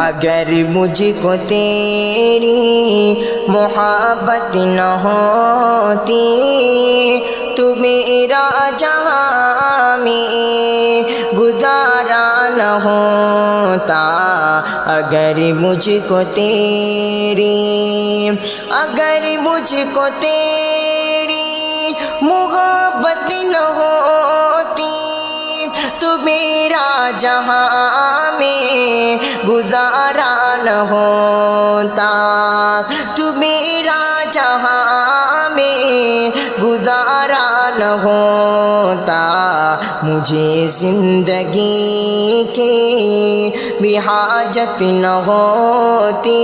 اگر مجھ کو تیری محبت نہ ہوتی تو میرا جہاں میں گزارا نہ ہوتا اگر مجھ کو تیری محبت نہ ہوتی تو میرا جہاں میں گزارا نہ ہوتا تو میرا جہاں میں گزارا نہ ہوتا مجھے زندگی کی بھی حاجت نہ ہوتی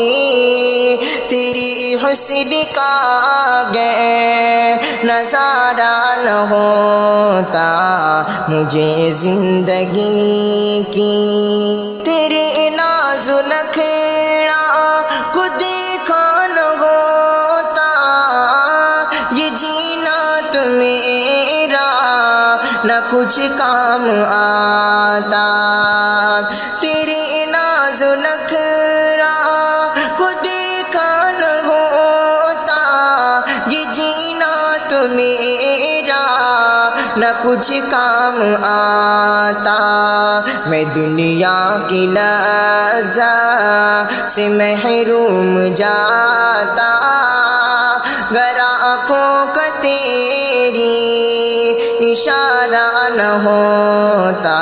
تیری حسن کا اگر نظارہ نہ ہوتا مجھے زندگی کی تیرے ناز و نخرا کو دیکھا نہ ہوتا یہ جینا تو میرا نہ کچھ کام آتا تیرے ناز و نخرا کو دیکھا نہ ہوتا یہ جینا تو میرا نہ کچھ کام آتا میں دنیا کی لذت سے محروم جاتا گر آنکھوں کا تیری اشارہ نہ ہوتا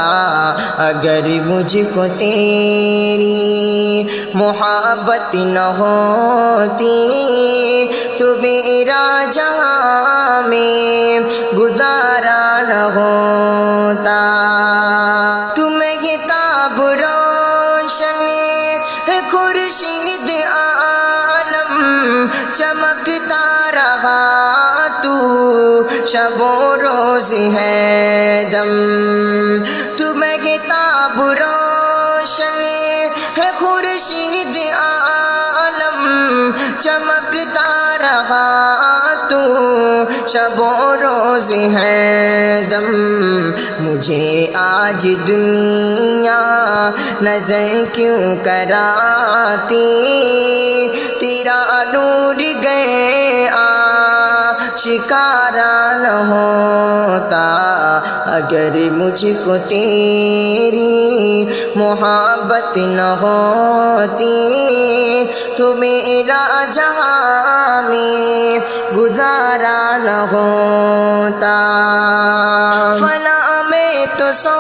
اگر مجھ کو تیری محبت نہ ہوتی تو میرا جہاں میں گزارا نہ ہوتا تم کتاب روشن ہے خورشید عالم چمکتا رہا تو شب و روز ہے دم تم کتاب روشن ہے خورشید عالم چمکتا رہا تو شب و روز ہے دم مجھے آج دنیا نظر کیوں کراتی تیرا نور گر شکارا نہ ہوتا اگر مجھ کو تیری محبت نہ ہوتی تو میرا جہاں میں گزارا نہ ہوتا فنا میں تو 100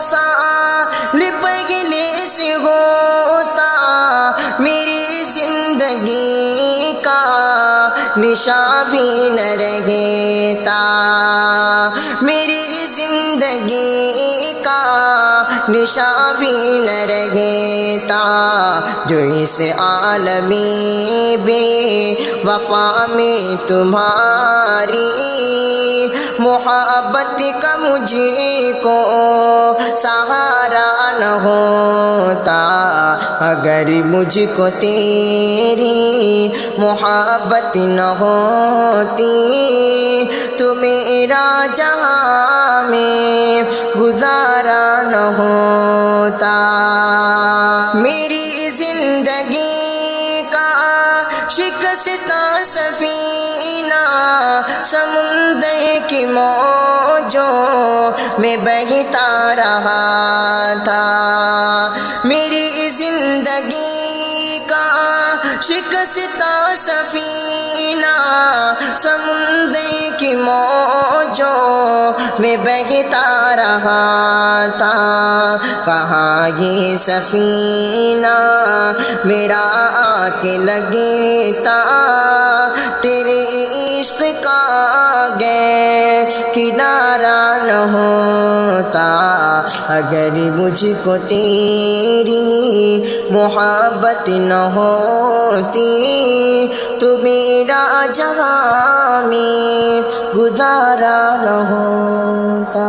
سال پہلے سے ہوتا میری زندگی کا نشاں بھی نہ رہتا میری زندگی کا نشاں بھی نہ رہتا جو اس عالمی بے وفا میں تمہاری محبت کا مجھے کو سہارا نہ ہوتا اگر مجھ کو تیری محبت نہ ہوتی تو میرا جہاں میں گزارا نہ ہوتا میری زندگی کا شکستہ سفینہ سمندر کی موجوں میں بہتا رہا تھا میری زندگی کا شکستہ سفینہ سمندر کی موجوں میں بہتا رہا تھا کہاں یہ سفینہ میرا آ کے لگتا تیرے عشق کا گے کنارہ نہ ہوتا اگر مجھ کو تیری محبت نہ ہوتی تو میرا جہاں میں گزارا نہ ہوتا